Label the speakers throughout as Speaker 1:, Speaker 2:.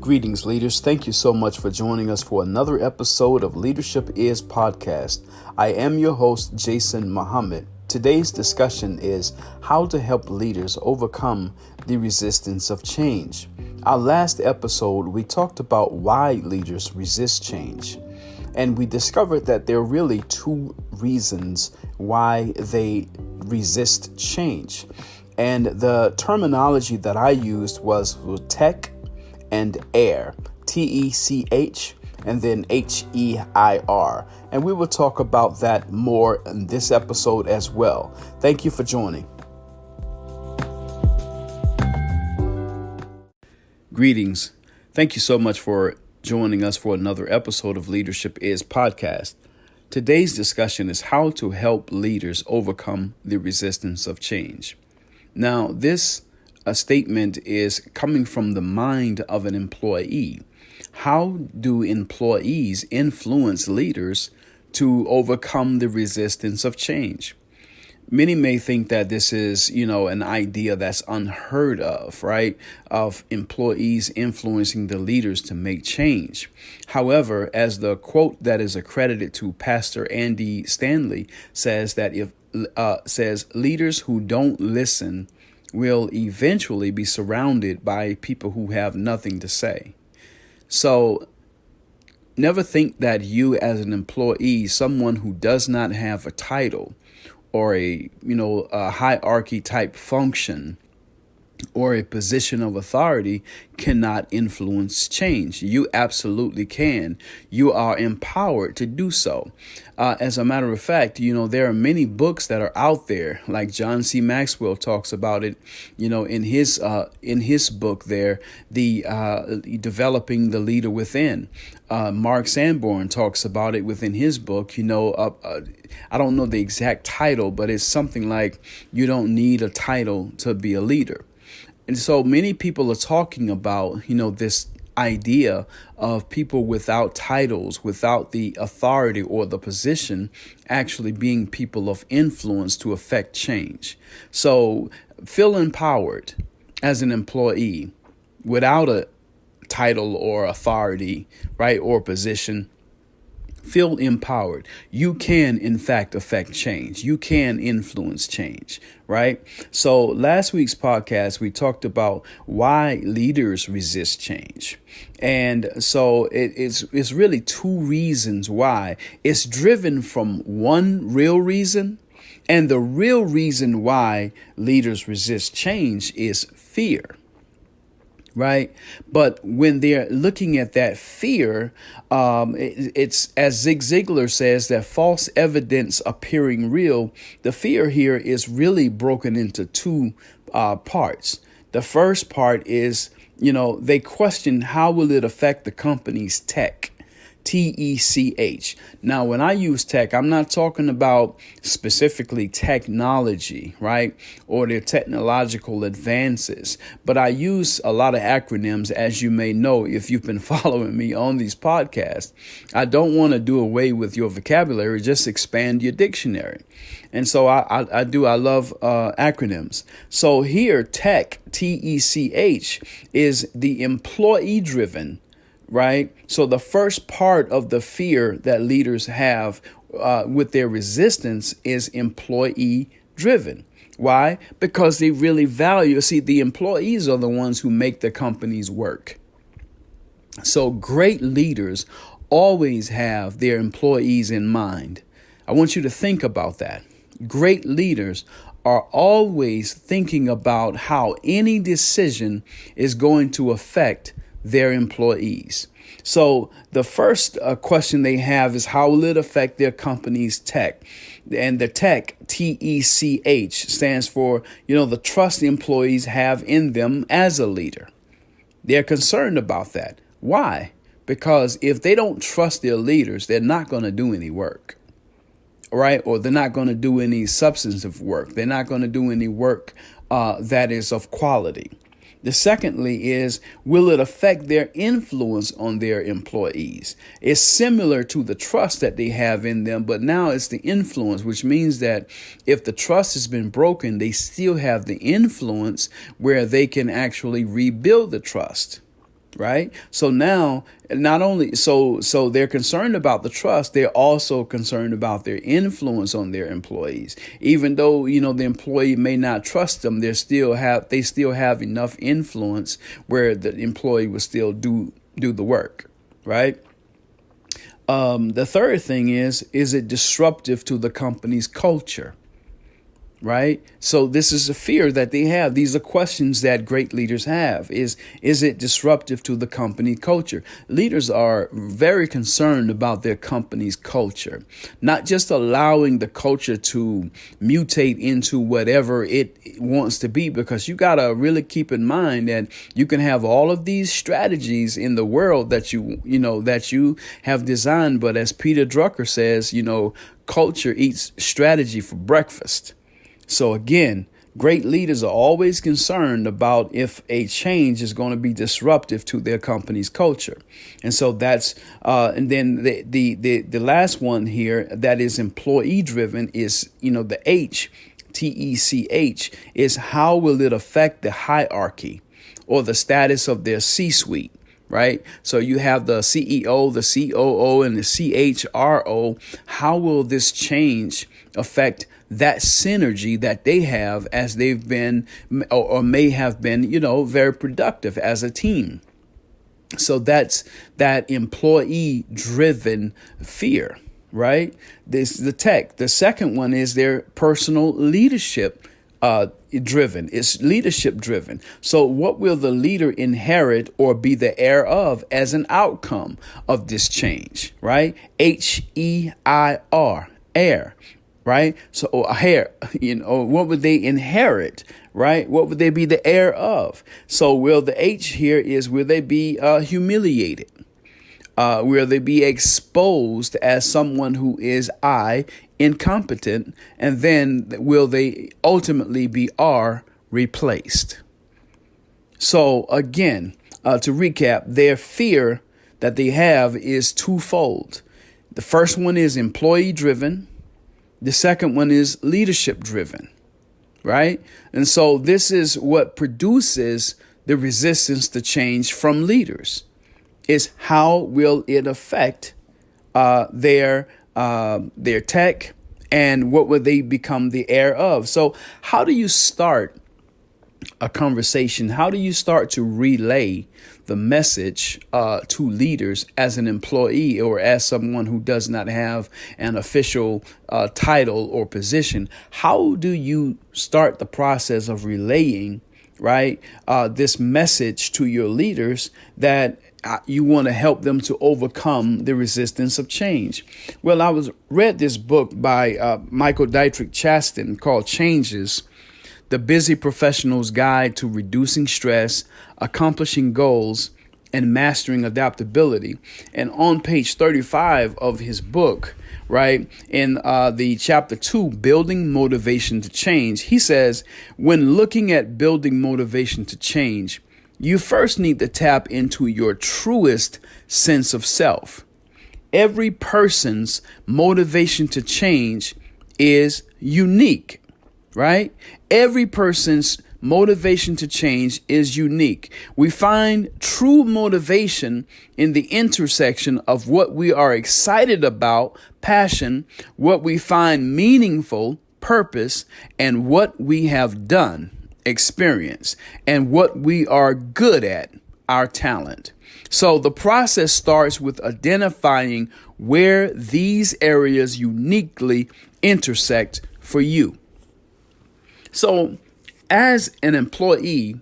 Speaker 1: Greetings, leaders. Thank you so much for joining us for another episode of Leadership Is Podcast. I am your host, Jason Muhammad. Today's discussion is how to help leaders overcome the resistance of change. Our last episode, we talked about why leaders resist change. And we discovered that there are really two reasons why they resist change. And the terminology that I used was tech and air, TECH, and then HEIR. And we will talk about that more in this episode as well. Thank you for joining. Greetings. Thank you so much for joining us for another episode of Leadership Is Podcast. Today's discussion is how to help leaders overcome the resistance of change. Now, this statement is coming from the mind of an employee. How do employees influence leaders to overcome the resistance of change? Many may think that this is, an idea that's unheard of, right? Of employees influencing the leaders to make change. However, as the quote that is accredited to Pastor Andy Stanley says says leaders who don't listen will eventually be surrounded by people who have nothing to say. So never think that you as an employee, someone who does not have a title or a hierarchy type function or a position of authority, cannot influence change. You absolutely can. You are empowered to do so. As a matter of fact, there are many books that are out there, like John C. Maxwell talks about it, in his book there, the developing the leader within. Mark Sanborn talks about it within his book. I don't know the exact title, but it's something like you don't need a title to be a leader. And so many people are talking about, this idea of people without titles, without the authority or the position, actually being people of influence to affect change. So feel empowered as an employee without a title or authority, right, or position. Feel empowered. You can, in fact, affect change. You can influence change, right? So last week's podcast, we talked about why leaders resist change. And so it's really two reasons why. It's driven from one real reason. And the real reason why leaders resist change is fear. Right. But when they're looking at that fear, it's as Zig Ziglar says, that false evidence appearing real. The fear here is really broken into two parts. The first part is, they question how will it affect the company's tech? TECH. Now, when I use tech, I'm not talking about specifically technology, right? Or their technological advances, but I use a lot of acronyms, as you may know, if you've been following me on these podcasts. I don't want to do away with your vocabulary, just expand your dictionary. And so I love acronyms. So here, tech, TECH, is the employee driven. Right. So the first part of the fear that leaders have with their resistance is employee driven. Why? Because they really value. See, the employees are the ones who make the companies work. So great leaders always have their employees in mind. I want you to think about that. Great leaders are always thinking about how any decision is going to affect their employees. So the first question they have is how will it affect their company's tech? And the tech, TECH, stands for, the trust the employees have in them as a leader. They're concerned about that. Why? Because if they don't trust their leaders, they're not going to do any work. Right? Or they're not going to do any substantive work. They're not going to do any work that is of quality. The secondly is, will it affect their influence on their employees? It's similar to the trust that they have in them, but now it's the influence, which means that if the trust has been broken, they still have the influence where they can actually rebuild the trust. right? So now, not only so they're concerned about the trust, they're also concerned about their influence on their employees. Even though, the employee may not trust them, they still have enough influence where the employee will still do the work, right? The third thing is it disruptive to the company's culture? Right? So this is a fear that they have. These are questions that great leaders have. Is it disruptive to the company culture? Leaders are very concerned about their company's culture, not just allowing the culture to mutate into whatever it wants to be, because you got to really keep in mind that you can have all of these strategies in the world that you have designed. But as Peter Drucker says, culture eats strategy for breakfast. So again, great leaders are always concerned about if a change is going to be disruptive to their company's culture. And so that's and then the last one here that is employee driven is, the H, TECH, is how will it affect the hierarchy or the status of their C-suite? Right. So you have the CEO, the COO, and the CHRO. How will this change affect that synergy that they have as they've been or may have been, very productive as a team? So that's that employee driven fear. Right. This is the tech. The second one is their personal leadership driven. It's leadership driven. So what will the leader inherit or be the heir of as an outcome of this change? Right? HEIR, heir. Right? So heir, what would they inherit? Right? What would they be the heir of? So will the H here is, will they be humiliated? Will they be exposed as someone who is incompetent? And then will they ultimately be replaced? So again, to recap, their fear that they have is twofold. The first one is employee driven. The second one is leadership driven, right? And so this is what produces the resistance to change from leaders. Is how will it affect their tech, and what will they become the heir of? So how do you start a conversation? How do you start to relay the message to leaders as an employee or as someone who does not have an official title or position? How do you start the process of relaying, right, this message to your leaders that you want to help them to overcome the resistance of change? Well, I read this book by Michael Dietrich Chastain called Changes: The Busy Professional's Guide to Reducing Stress, Accomplishing Goals, and Mastering Adaptability. And on page 35 of his book, right, in the chapter 2, Building Motivation to Change, he says, when looking at building motivation to change, you first need to tap into your truest sense of self. Every person's motivation to change is unique, right? Every person's motivation to change is unique. We find true motivation in the intersection of what we are excited about, passion, what we find meaningful, purpose, and what we have done, experience, and what we are good at, our talent. So the process starts with identifying where these areas uniquely intersect for you. So as an employee,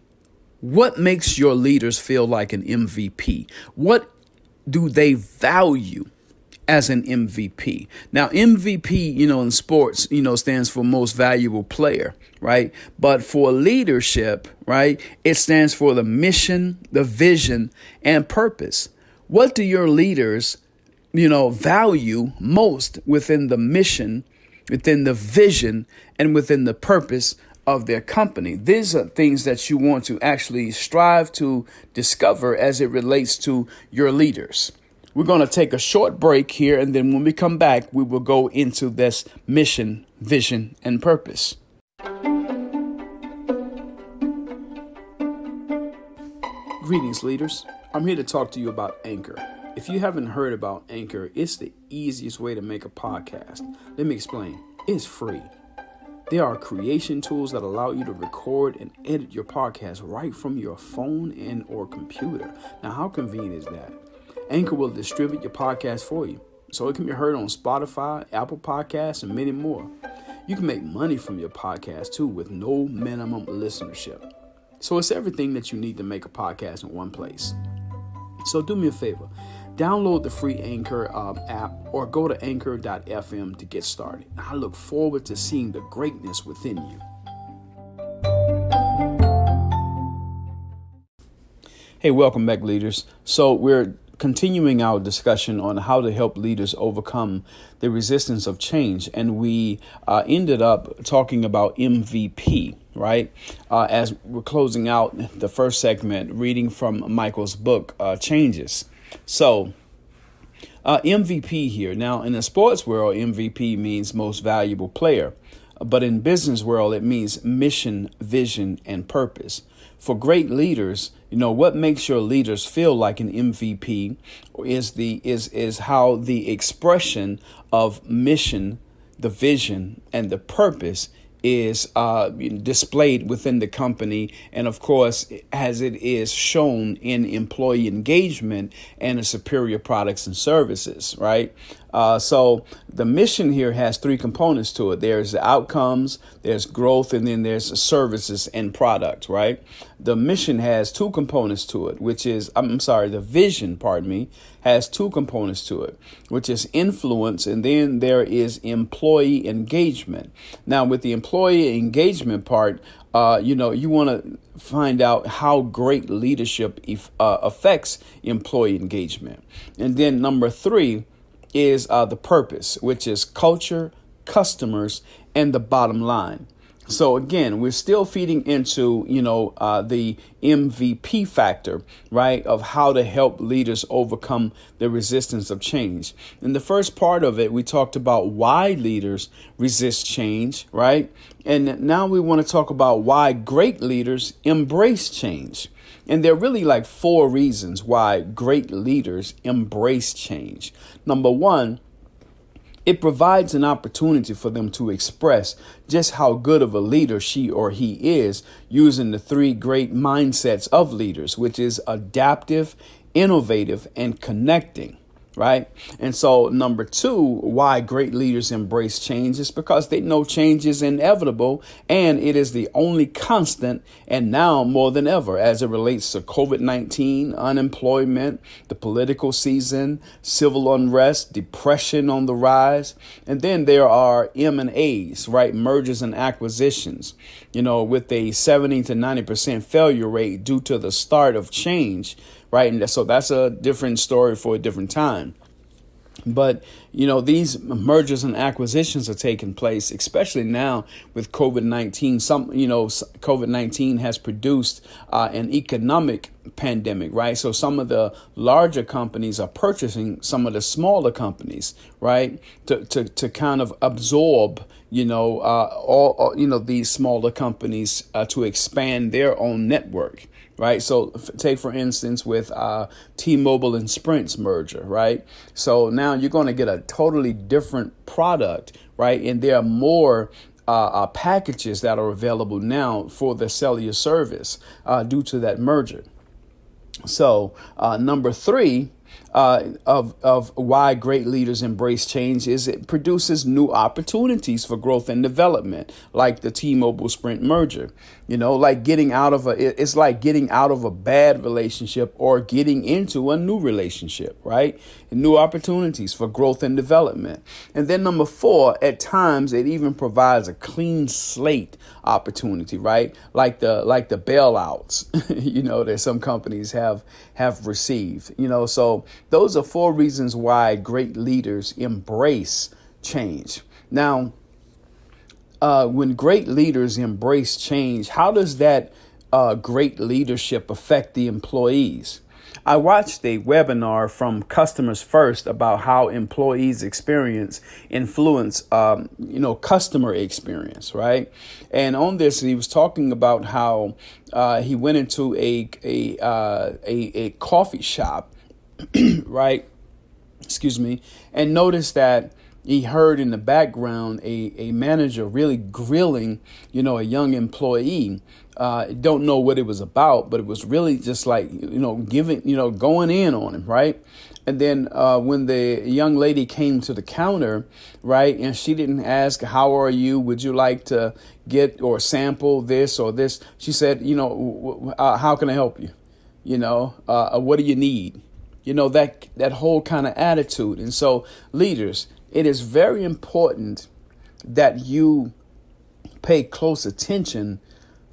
Speaker 1: what makes your leaders feel like an MVP? What do they value as an MVP? Now, MVP, in sports, stands for most valuable player, right? But for leadership, right, it stands for the mission, the vision, and purpose. What do your leaders, value most within the mission, within the vision, and within the purpose of their company? These are things that you want to actually strive to discover as it relates to your leaders. We're going to take a short break here, and then when we come back, we will go into this mission, vision, and purpose. Greetings, leaders. I'm here to talk to you about Anchor. If you haven't heard about Anchor, it's the easiest way to make a podcast. Let me explain. It's free. There are creation tools that allow you to record and edit your podcast right from your phone and or computer. Now, how convenient is that? Anchor will distribute your podcast for you, so it can be heard on Spotify, Apple Podcasts, and many more. You can make money from your podcast too with no minimum listenership. So it's everything that you need to make a podcast in one place. So do me a favor, download the free Anchor app or go to anchor.fm to get started. I look forward to seeing the greatness within you. Hey, welcome back, leaders. So we're continuing our discussion on how to help leaders overcome the resistance of change. And we ended up talking about MVP, right? As we're closing out the first segment, reading from Michael's book, Changes. So MVP here. Now, in the sports world, MVP means most valuable player. But in business world, it means mission, vision, and purpose. For great leaders, what makes your leaders feel like an MVP is how the expression of mission, the vision, and the purpose is displayed within the company, and of course, as it is shown in employee engagement and the superior products and services, right? So the mission here has three components to it. There's the outcomes, there's growth, and then there's the services and product, right? The mission has two components to it, the vision, has two components to it, which is influence, and then there is employee engagement. Now, with the employee engagement part, you want to find out how great leadership affects employee engagement. And then number three is the purpose, which is culture, customers, and the bottom line. So again, we're still feeding into, the MVP factor, right, of how to help leaders overcome the resistance of change. In the first part of it, we talked about why leaders resist change, right? And now we want to talk about why great leaders embrace change. And there are really like four reasons why great leaders embrace change. Number one, it provides an opportunity for them to express just how good of a leader she or he is using the three great mindsets of leaders, which is adaptive, innovative, and connecting. Right. And so number two, why great leaders embrace change is because they know change is inevitable and it is the only constant. And now more than ever, as it relates to COVID-19, unemployment, the political season, civil unrest, depression on the rise. And then there are M&As, right? Mergers and acquisitions, with a 70 to 90% failure rate due to the start of change. Right. And so that's a different story for a different time. But, these mergers and acquisitions are taking place, especially now with COVID-19. COVID-19 has produced an economic pandemic, right? So some of the larger companies are purchasing some of the smaller companies, right, to kind of absorb, these smaller companies to expand their own network. Right. So take, for instance, with T-Mobile and Sprint's merger. Right. So now you're going to get a totally different product. Right. And there are more packages that are available now for the cellular service due to that merger. So number three of why great leaders embrace change is it produces new opportunities for growth and development, like the T-Mobile Sprint merger. Like it's like getting out of a bad relationship or getting into a new relationship, right? And new opportunities for growth and development. And then number four, at times it even provides a clean slate opportunity, right? Like the bailouts, that some companies have received, so those are four reasons why great leaders embrace change. Now, when great leaders embrace change, how does that great leadership affect the employees? I watched a webinar from Customers First about how employees experience influence, customer experience, right? And on this, he was talking about how he went into a coffee shop, right? Excuse me, and noticed that he heard in the background a manager really grilling, a young employee. Don't know what it was about, but it was really just like, giving, going in on him, right? And then when the young lady came to the counter, right, and she didn't ask, how are you? Would you like to get or sample this or this? She said, how can I help you? What do you need? That whole kind of attitude. And so, leaders, it is very important that you pay close attention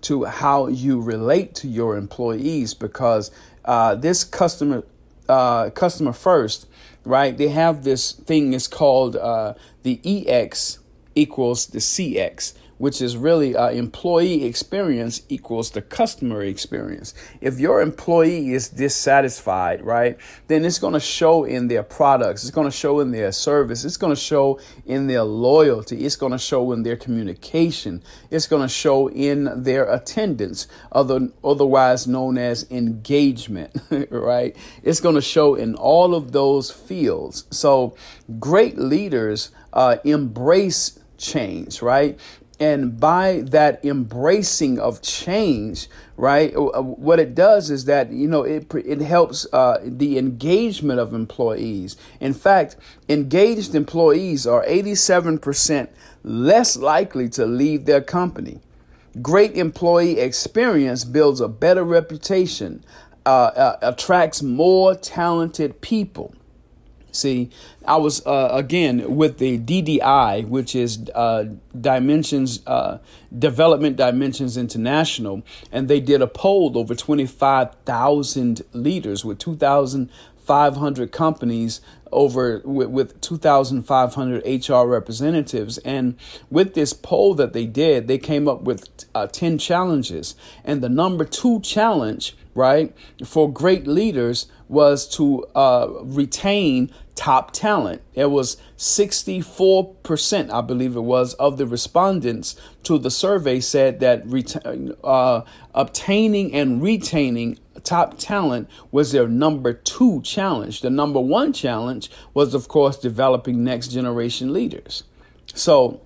Speaker 1: to how you relate to your employees, because this customer first, right? They have this thing is called the EX equals the CX, which is really employee experience equals the customer experience. If your employee is dissatisfied, right, then it's going to show in their products. It's going to show in their service. It's going to show in their loyalty. It's going to show in their communication. It's going to show in their attendance, otherwise known as engagement, right? It's going to show in all of those fields. So great leaders embrace change, right? And by that embracing of change, right, what it does is that, it helps the engagement of employees. In fact, engaged employees are 87% less likely to leave their company. Great employee experience builds a better reputation, attracts more talented people. See, I was, again, with the DDI, which is Development Dimensions International, and they did a poll over 25,000 leaders with 2,500 companies with 2,500 HR representatives. And with this poll that they did, they came up with 10 challenges. And the number 2 challenge, right, for great leaders was to retain top talent. It was 64%, I believe it was, of the respondents to the survey said that obtaining and retaining top talent was their number 2 challenge. The number 1 challenge was, of course, developing next generation leaders. So,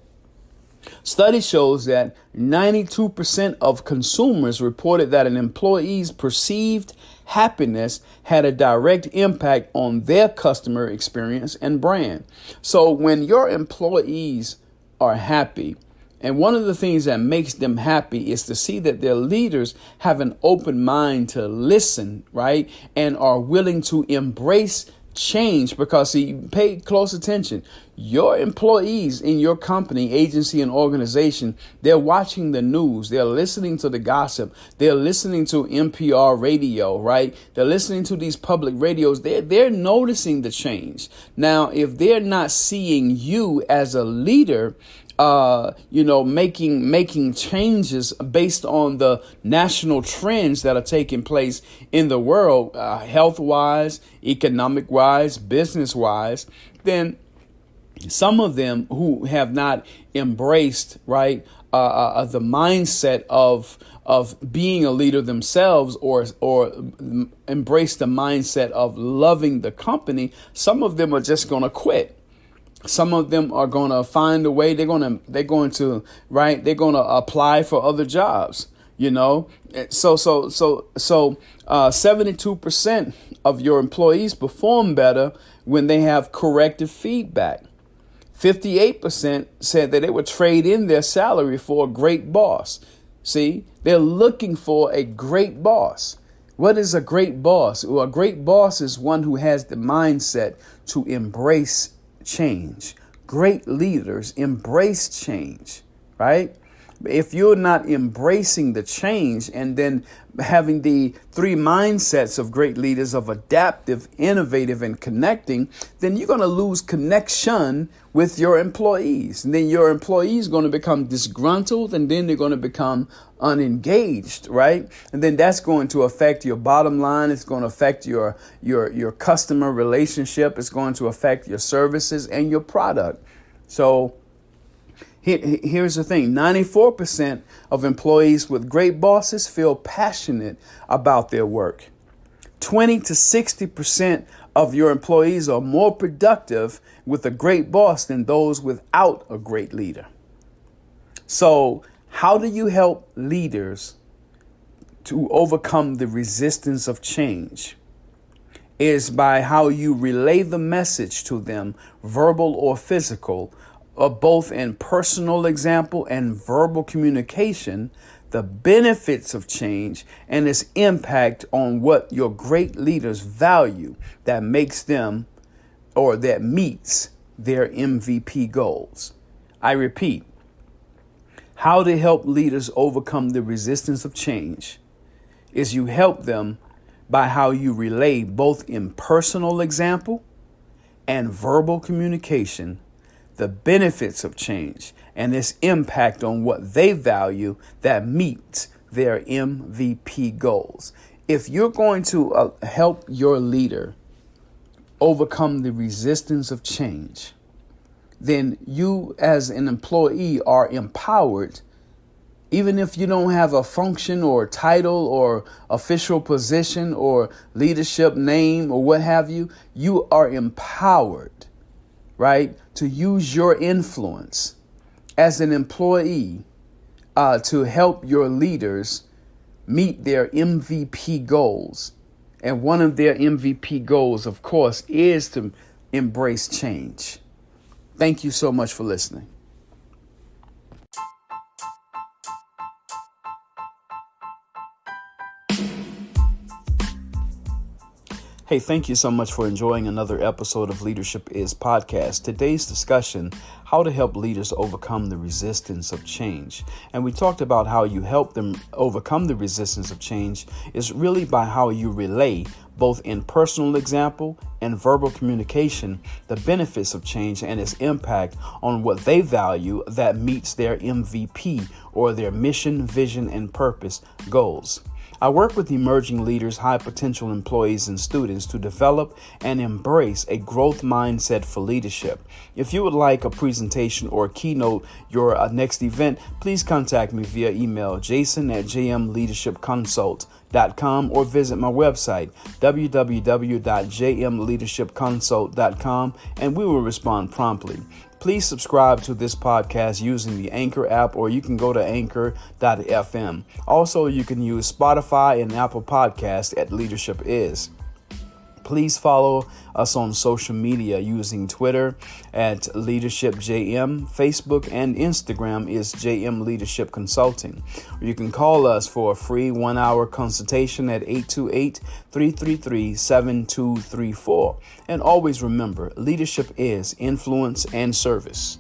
Speaker 1: study shows that 92% of consumers reported that an employee's perceived happiness had a direct impact on their customer experience and brand. So when your employees are happy, and one of the things that makes them happy is to see that their leaders have an open mind to listen, right? And are willing to embrace change, because pay close attention. Your employees in your company, agency, and organization, they're watching the news. They're listening to the gossip. They're listening to NPR radio, right? They're listening to these public radios. They're noticing the change. Now, if they're not seeing you as a leader, making changes based on the national trends that are taking place in the world, health wise, economic wise, business wise, then some of them who have not embraced, right, the mindset of being a leader themselves, or embrace the mindset of loving the company, some of them are just going to quit. Some of them are going to find a way. They're going to apply for other jobs, So 72% of your employees perform better when they have corrective feedback. 58% said that they would trade in their salary for a great boss. See, they're looking for a great boss. What is a great boss? Well, a great boss is one who has the mindset to embrace change. Great leaders embrace change, right? If you're not embracing the change and then having the three mindsets of great leaders of adaptive, innovative, and connecting, then you're going to lose connection with your employees. And then your employees are going to become disgruntled, and then they're going to become unengaged, right? And then that's going to affect your bottom line. It's going to affect your customer relationship. It's going to affect your services and your product. So here's the thing. 94% of employees with great bosses feel passionate about their work. 20 to 60% of your employees are more productive with a great boss than those without a great leader. So how do you help leaders to overcome the resistance of change? Is by how you relay the message to them, verbal or physical, both in personal example and verbal communication, the benefits of change and its impact on what your great leaders value that makes them or that meets their MVP goals. I repeat, how to help leaders overcome the resistance of change is you help them by how you relay both in personal example and verbal communication the benefits of change and its impact on what they value that meets their MVP goals. If you're going to help your leader overcome the resistance of change, then you as an employee are empowered. Even if you don't have a function or title or official position or leadership name or what have you, you are empowered, right, to use your influence as an employee to help your leaders meet their MVP goals. And one of their MVP goals, of course, is to embrace change. Thank you so much for listening. Hey, thank you so much for enjoying another episode of Leadership Is Podcast. Today's discussion, how to help leaders overcome the resistance of change. And we talked about how you help them overcome the resistance of change is really by how you relay, both in personal example and verbal communication, the benefits of change and its impact on what they value that meets their MVP or their mission, vision, and purpose goals. I work with emerging leaders, high potential employees, and students to develop and embrace a growth mindset for leadership. If you would like a presentation or a keynote your next event, please contact me via email, jason@jmleadershipconsult.com, or visit my website, www.jmleadershipconsult.com, and we will respond promptly. Please subscribe to this podcast using the Anchor app, or you can go to anchor.fm. Also, you can use Spotify and Apple Podcasts at Leadership Is. Please follow us on social media using Twitter at LeadershipJM, Facebook and Instagram is JM Leadership Consulting. You can call us for a free 1-hour consultation at 828-333-7234. And always remember, leadership is influence and service.